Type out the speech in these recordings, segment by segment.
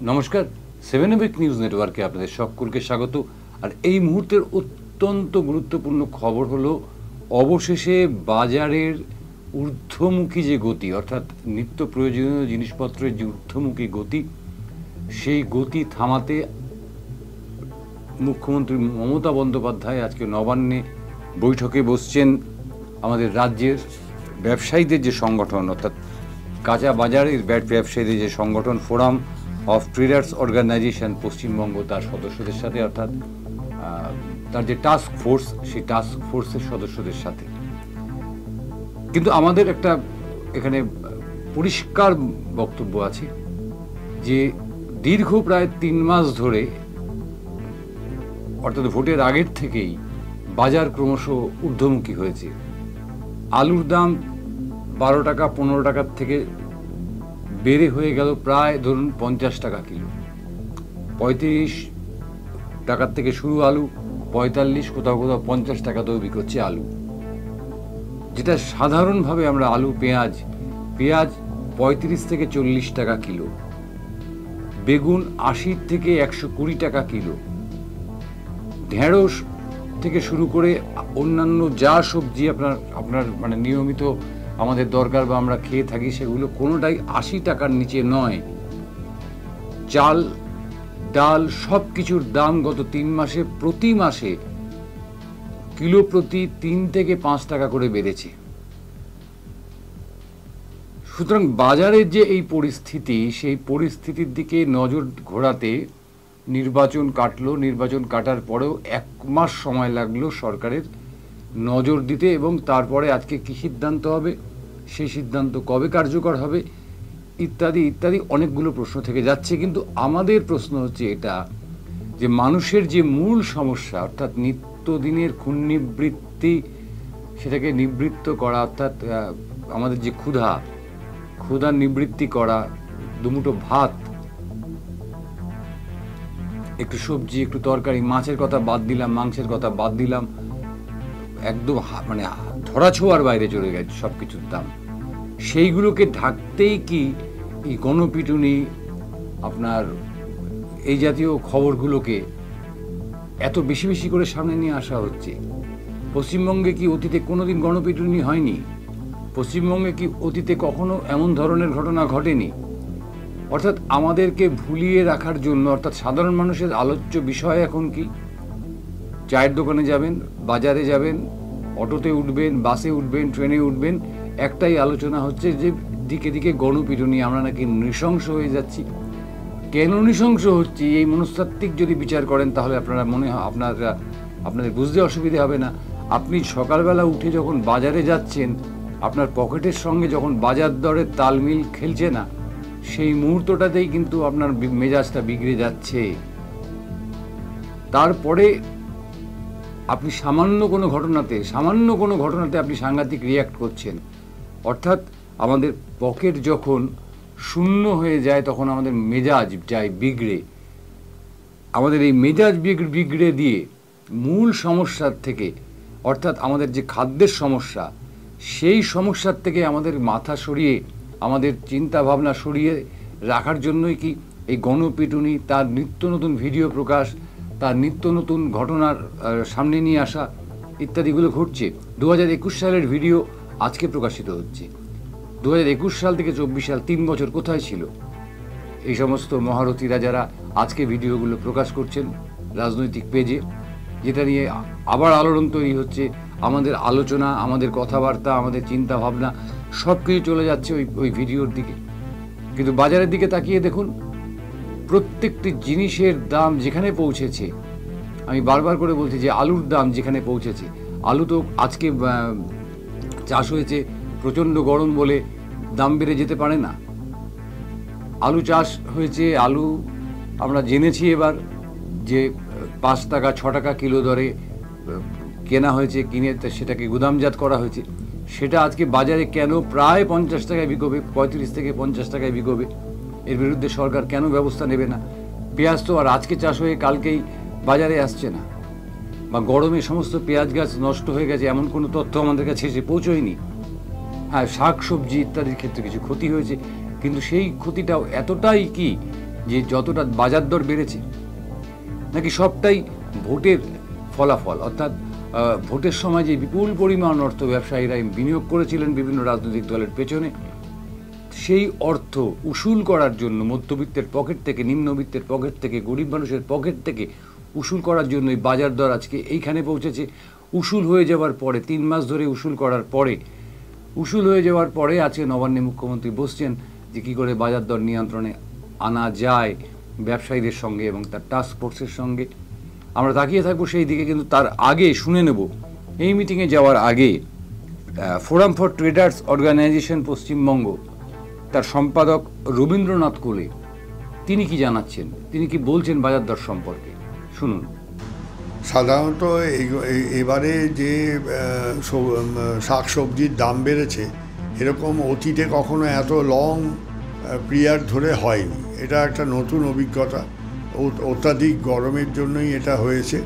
নমস্কার, 7 নিউজ নেটওয়ার্কে আপনাদের সকলকে স্বাগত। আর এই মুহূর্তের অত্যন্ত গুরুত্বপূর্ণ খবর হলো অবশেষে বাজারের ঊর্ধ্বমুখী যে গতি, অর্থাৎ নিত্য প্রয়োজনীয় জিনিসপত্রের যে ঊর্ধ্বমুখী গতি, সেই গতি থামাতে মুখ্যমন্ত্রী মমতা বন্দ্যোপাধ্যায় আজকে নবান্নে বৈঠকে বসছেন। আমাদের রাজ্যের ব্যবসায়ীদের যে সংগঠন, অর্থাৎ কাঁচা বাজারের ব্যবসায়ীদের যে সংগঠন forum of traders organization Paschimbanga, তার সদস্যদের সাথে, অর্থাৎ তার যে টাস্ক ফোর্স, সেই টাস্ক ফোর্সের সদস্যদের সাথে। কিন্তু আমাদের একটা এখানে পরিষ্কার বক্তব্য আছে যে দীর্ঘ প্রায় 3 মাস ধরে, অর্থাৎ ভোটের আগের থেকেই বাজার ক্রমশ ঊর্ধ্বমুখী হয়েছে। আলুর দাম 12 টাকা 15 টাকার থেকে বেড়ে হয়ে গেল প্রায় ধরুন 50 টাকা কিলো। 35 টাকার থেকে শুরু আলু, 45, কোথাও কোথাও 50 টাকাতেও বিক্রি হচ্ছে আলু। যেটা সাধারণভাবে আমরা আলু, পেঁয়াজ 35 থেকে 40 টাকা কিলো, বেগুন 80 থেকে 120 টাকা কিলো, ঢেঁড়স থেকে শুরু করে অন্যান্য যা সবজি আপনার মানে নিয়মিত আমাদের দরকার বা আমরা খেয়ে থাকি, সেগুলো কোনোটাই 80 টাকার নিচে নয়। চাল, ডাল সব কিছুর দাম গত 3 মাসে প্রতি মাসে কিলো প্রতি 3 থেকে 5 টাকা করে বেড়েছে। সুতরাং বাজারের যে এই পরিস্থিতি, সেই পরিস্থিতির দিকে নজর ঘোরাতে নির্বাচন কাটলো। নির্বাচন কাটার পরেও 1 মাস সময় লাগলো সরকারের নজর দিতে, এবং তারপরে আজকে কি সিদ্ধান্ত হবে, সেই সিদ্ধান্ত কবে কার্যকর হবে, ইত্যাদি ইত্যাদি অনেকগুলো প্রশ্ন থেকে যাচ্ছে। কিন্তু আমাদের প্রশ্ন হচ্ছে এটা যে মানুষের যে মূল সমস্যা, অর্থাৎ নিত্যদিনের ক্ষুণ্ণিবৃত্তি, সেটাকে নিবৃত্ত করা, অর্থাৎ আমাদের যে ক্ষুধা নিবৃত্তি করা, দুমুঠো ভাত, একটু সবজি, একটু তরকারি, মাছের কথা বাদ দিলাম, মাংসের কথা বাদ দিলাম, একদম মানে ধরাছোঁয়ার বাইরে চলে গেছে সব কিছুর দাম। সেইগুলোকে ঢাকতেই কি এই গণপিটুনি, আপনার এই জাতীয় খবরগুলোকে এত বেশি বেশি করে সামনে নিয়ে আসা হচ্ছে? পশ্চিমবঙ্গে কি অতীতে কোনোদিন গণপিটুনি হয়নি? পশ্চিমবঙ্গে কি অতীতে কখনো এমন ধরনের ঘটনা ঘটেনি? অর্থাৎ আমাদেরকে ভুলিয়ে রাখার জন্য, অর্থাৎ সাধারণ মানুষের আলোচ্য বিষয় এখন কি? চায়ের দোকানে যাবেন, বাজারে যাবেন, অটোতে উঠবেন, বাসে উঠবেন, ট্রেনে উঠবেন, একটাই আলোচনা হচ্ছে যে দিকে দিকে গণপিটুনি, আমরা নাকি নৃশংস হয়ে যাচ্ছি। কেন নৃশংস হচ্ছি, এই মনস্তাত্ত্বিক যদি বিচার করেন তাহলে আপনারা মনে হয় আপনাদের বুঝতে অসুবিধে হবে না। আপনি সকালবেলা উঠে যখন বাজারে যাচ্ছেন, আপনার পকেটের সঙ্গে যখন বাজার দরের তালমিল খেলছে না, সেই মুহূর্তটাতেই কিন্তু আপনার মেজাজটা বিগড়ে যাচ্ছে। তারপরে আপনি সামান্য কোনো ঘটনাতে আপনি সাংঘাতিক রিয়্যাক্ট করছেন। অর্থাৎ আমাদের পকেট যখন শূন্য হয়ে যায়, তখন আমাদের মেজাজ যায় বিগড়ে। আমাদের এই মেজাজ বিগড়ে দিয়ে মূল সমস্যার থেকে, অর্থাৎ আমাদের যে খাদ্যের সমস্যা, সেই সমস্যার থেকে আমাদের মাথা সরিয়ে, আমাদের চিন্তা ভাবনা সরিয়ে রাখার জন্যই কি এই গণপিটুনি, তার নিত্য নতুন ভিডিও প্রকাশ, তার নিত্য নতুন ঘটনার সামনে নিয়ে আসা ইত্যাদিগুলো ঘটছে। 2021 সালের ভিডিও আজকে প্রকাশিত হচ্ছে। 2021 সাল থেকে 24 সাল, 3 বছর কোথায় ছিল এই সমস্ত মহারথীরা, যারা আজকে ভিডিওগুলো প্রকাশ করছেন রাজনৈতিক পেজে, যেটা নিয়ে আবার আলোড়ন তৈরি হচ্ছে। আমাদের আলোচনা, আমাদের কথাবার্তা, আমাদের চিন্তা ভাবনা সব কিছু চলে যাচ্ছে ওই ভিডিওর দিকে। কিন্তু বাজারের দিকে তাকিয়ে দেখুন, প্রত্যেকটি জিনিসের দাম যেখানে পৌঁছেছে, আমি বারবার করে বলছি যে আলুর দাম যেখানে পৌঁছেছে, আলু তো আজকে চাষ হয়েছে, প্রচণ্ড গরম বলে দাম বেড়ে যেতে পারে না। আলু চাষ হয়েছে, আলু আমরা জেনেছি এবার যে 5 টাকা 6 টাকা কিলো দরে কেনা হয়েছে, কিনে সেটাকে গুদামজাত করা হয়েছে। সেটা আজকে বাজারে কেন প্রায় 50 টাকায় বিকোবে, 35 থেকে 50 টাকায় বিকোবে? এর বিরুদ্ধে সরকার কেন ব্যবস্থা নেবে না? পেঁয়াজ তো আর আজকে চাষ হয়ে কালকেই বাজারে আসছে না, বা গরমে সমস্ত পেঁয়াজ গাছ নষ্ট হয়ে গেছে এমন কোনো তথ্য আমাদের কাছে এসে পৌঁছয়নি। হ্যাঁ, শাক সবজি ইত্যাদির ক্ষেত্রে কিছু ক্ষতি হয়েছে, কিন্তু সেই ক্ষতিটাও এতটাই কি যে যতটা বাজার দর বেড়েছে, নাকি সবটাই ভোটের ফলাফল? অর্থাৎ ভোটের সময় যে বিপুল পরিমাণ অর্থ ব্যবসায়ীরা বিনিয়োগ করেছিলেন বিভিন্ন রাজনৈতিক দলের পেছনে, সেই অর্থ উসুল করার জন্য মধ্যবিত্তের পকেট থেকে, নিম্নবিত্তের পকেট থেকে, গরিব মানুষের পকেট থেকে উসুল করার জন্য এই বাজার দর আজকে এইখানে পৌঁছেছে। উসুল হয়ে যাওয়ার পরে 3 মাস ধরে উসুল করার পরে, উসুল হয়ে যাওয়ার পরে আজকে নবান্নে মুখ্যমন্ত্রী বসছেন যে কী করে বাজার দর নিয়ন্ত্রণে আনা যায় ব্যবসায়ীদের সঙ্গে এবং তার টাস্ক ফোর্সের সঙ্গে। আমরা তাকিয়ে থাকবো সেই দিকে। কিন্তু তার আগে শুনে নেব, এই মিটিংয়ে যাওয়ার আগে forum for traders organization Paschimbanga, তার সম্পাদক রবীন্দ্রনাথ কোলে, তিনি কি জানাচ্ছেন, তিনি কি বলছেন বাজার দর সম্পর্কে, শুনুন। সাধারণত এবারে যে শাক সবজির দাম বেড়েছে, এরকম অতীতে কখনো এত লং পিরিয়ড ধরে হয়নি। এটা একটা নতুন অভিজ্ঞতা। অত্যাধিক গরমের জন্যই এটা হয়েছে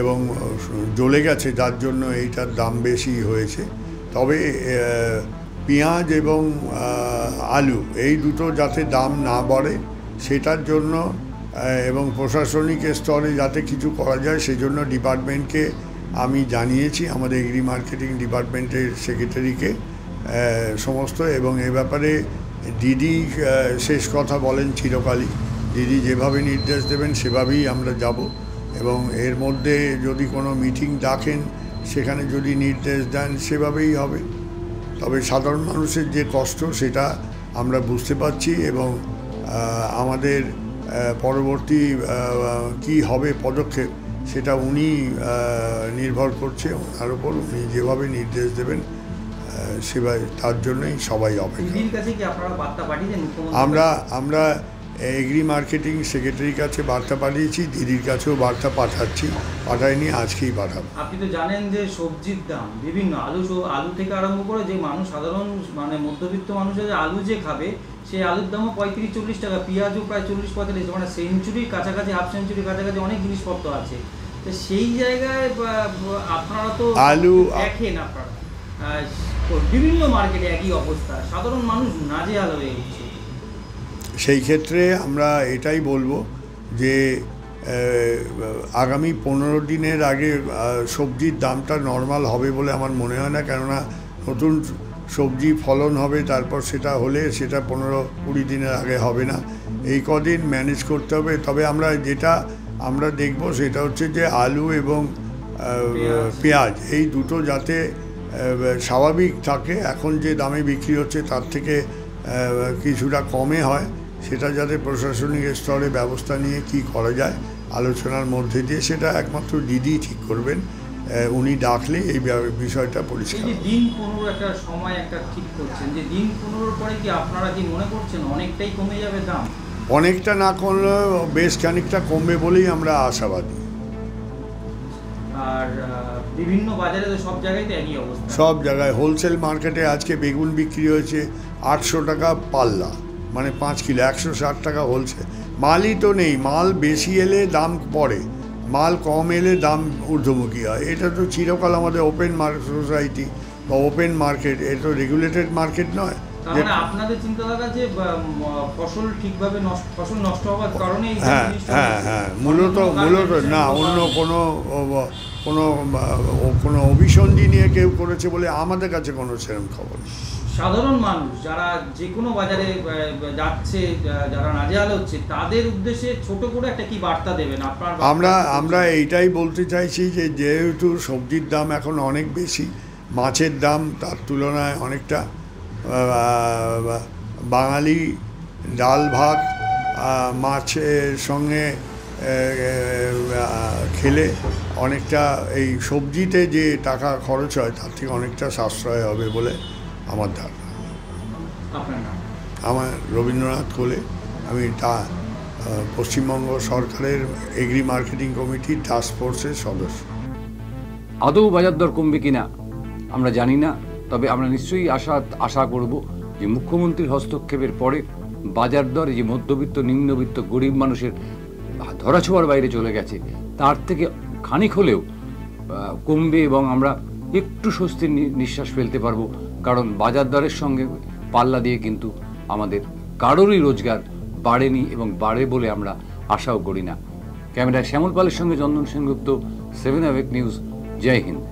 এবং জ্বলে গেছে, যার জন্য এইটার দাম বেশি হয়েছে। তবে পেঁয়াজ এবং আলু এই দুটো যাতে দাম না বাড়ে সেটার জন্য এবং প্রশাসনিক স্তরে যাতে কিছু করা যায় সেজন্য ডিপার্টমেন্টকে আমি জানিয়েছি, আমাদের এগ্রি মার্কেটিং ডিপার্টমেন্টের সেক্রেটারিকে সমস্ত। এবং এ ব্যাপারে দিদি শেষ কথা বলেন চিরকালই, দিদি যেভাবে নির্দেশ দেবেন সেভাবেই আমরা যাব। এবং এর মধ্যে যদি কোনো মিটিং ডাকেন, সেখানে যদি নির্দেশ দেন সেভাবেই হবে। তবে সাধারণ মানুষের যে কষ্ট সেটা আমরা বুঝতে পারছি এবং আমাদের পরবর্তী কি হবে পদক্ষেপ সেটা উনি নির্ভর করছে, ওনার উপর উনি যেভাবে নির্দেশ দেবেন সেভাবে, তার জন্যই সবাই অপেক্ষা। আমরা এগ্রি মার্কেটিং সেক্রেটারির কাছে বার্তা পাঠিয়েছি, দিদির কাছেও বার্তা পাঠাইনি, আজকেই পাঠাবো। আপনি তো জানেন যে সবজির দাম বিভিন্ন, আলু থেকে আরম্ভ করে যে মানুষ সাধারণ মানে মধ্যবিত্ত মানুষের যে আলু যে খাবে সেই আলুর দামও 35-40 টাকা, পেঁয়াজও প্রায় 40-45, মানে সেঞ্চুরির কাছাকাছি, হাফ সেঞ্চুরির কাছাকাছি অনেক জিনিসপত্র আছে। তো সেই জায়গায় আপনারা তো আলু দেখেন, আপনারা বিভিন্ন মার্কেটে একই অবস্থা, সাধারণ মানুষ নাজেহাল হয়ে উঠছে। সেই ক্ষেত্রে আমরা এটাই বলবো যে আগামী 15 দিনের আগে সবজির দামটা নর্মাল হবে বলে আমার মনে হয় না, কেননা নতুন সবজি ফলন হবে, তারপর সেটা হলে সেটা 15-20 দিনের আগে হবে না, এই কদিন ম্যানেজ করতে হবে। তবে যেটা আমরা দেখব সেটা হচ্ছে যে আলু এবং পেঁয়াজ এই দুটো যাতে স্বাভাবিক থাকে, এখন যে দামে বিক্রি হচ্ছে তার থেকে কিছুটা কমে হয়, সেটা যাতে প্রশাসনিক স্তরে ব্যবস্থা নিয়ে কি করা যায় আলোচনার মধ্যে দিয়ে, সেটা একমাত্র দিদি ঠিক করবেন। উনি ডাকলে এই বিষয়টা পরিষ্কার। দিন 15 একটা সময় একটা ঠিক করছেন, যে দিন 15 পরে কি আপনারা কি মনে করছেন অনেকটাই কমে যাবে দাম? অনেকটা না কমলে বেশ খানিকটা কমবে বলেই আমরা আশাবাদী। আর বিভিন্ন বাজারে তো সব জায়গায় তো একই অবস্থা, সব জায়গায় হোলসেল মার্কেটে আজকে বেগুন বিক্রি হয়েছে 800 টাকা পাল্লা, মানে 5 কিলো 160 টাকা হোলসেল। মালই তো নেই, মাল বেশি এলে দাম পড়ে, মাল কম এলে দাম ঊর্ধ্বমুখী হয়। এটা তো চিরকাল আমাদের ওপেন সোসাইটি বা ওপেন মার্কেট, এটা তো রেগুলেটেড মার্কেট নয়। মানে আপনাদের চিন্তাধারা যে ফসল ঠিকভাবে ফসল নষ্ট হওয়ার কারণে হ্যাঁ মূলত না, অন্য কোনো অভিসন্ধি নিয়ে কেউ করেছে বলে আমাদের কাছে কোনো সেরকম খবর নেই। সাধারণ মানুষ যারা যে কোনো বাজারে যাচ্ছে, যারা নাজেহাল হচ্ছে, তাদের উদ্দেশ্যে ছোট করে একটা কি বার্তা দেবেন আপনার? আমরা এইটাই বলতে চাইছি যে যেহেতু সবজির দাম এখন অনেক বেশি, মাছের দাম তার তুলনায় অনেকটা, বাঙালি ডাল ভাত মাছের সঙ্গে খেলে অনেকটা এই সবজিতে যে টাকা খরচ হয় তার থেকে অনেকটা সাশ্রয় হবে বলে আমার ধারণা। আমার রবীন্দ্রনাথ কোলে, আমি পশ্চিমবঙ্গ সরকারের এগ্রি মার্কেটিং কমিটির টাস্ক ফোর্সের সদস্য। আদৌ বাজার দর কমবে কিনা আমরা জানি না, তবে আমরা নিশ্চয়ই আশা করব যে মুখ্যমন্ত্রীর হস্তক্ষেপের পরে বাজার দর যে মধ্যবিত্ত, নিম্নবিত্ত, গরিব মানুষের ধরাছোঁয়ার বাইরে চলে গেছে তার থেকে খানিক হলেও কমবে এবং আমরা একটু স্বস্তির নিঃশ্বাস ফেলতে পারবো। কারণ বাজার দরের সঙ্গে পাল্লা দিয়ে কিন্তু আমাদের কারোরই রোজগার বাড়েনি এবং বাড়ে বলে আমরা আশাও করি না। ক্যামেরায় শ্যামল পালের সঙ্গে চন্দন সেনগুপ্ত, 7 অ্যাওয়েক নিউজ। জয় হিন্দ।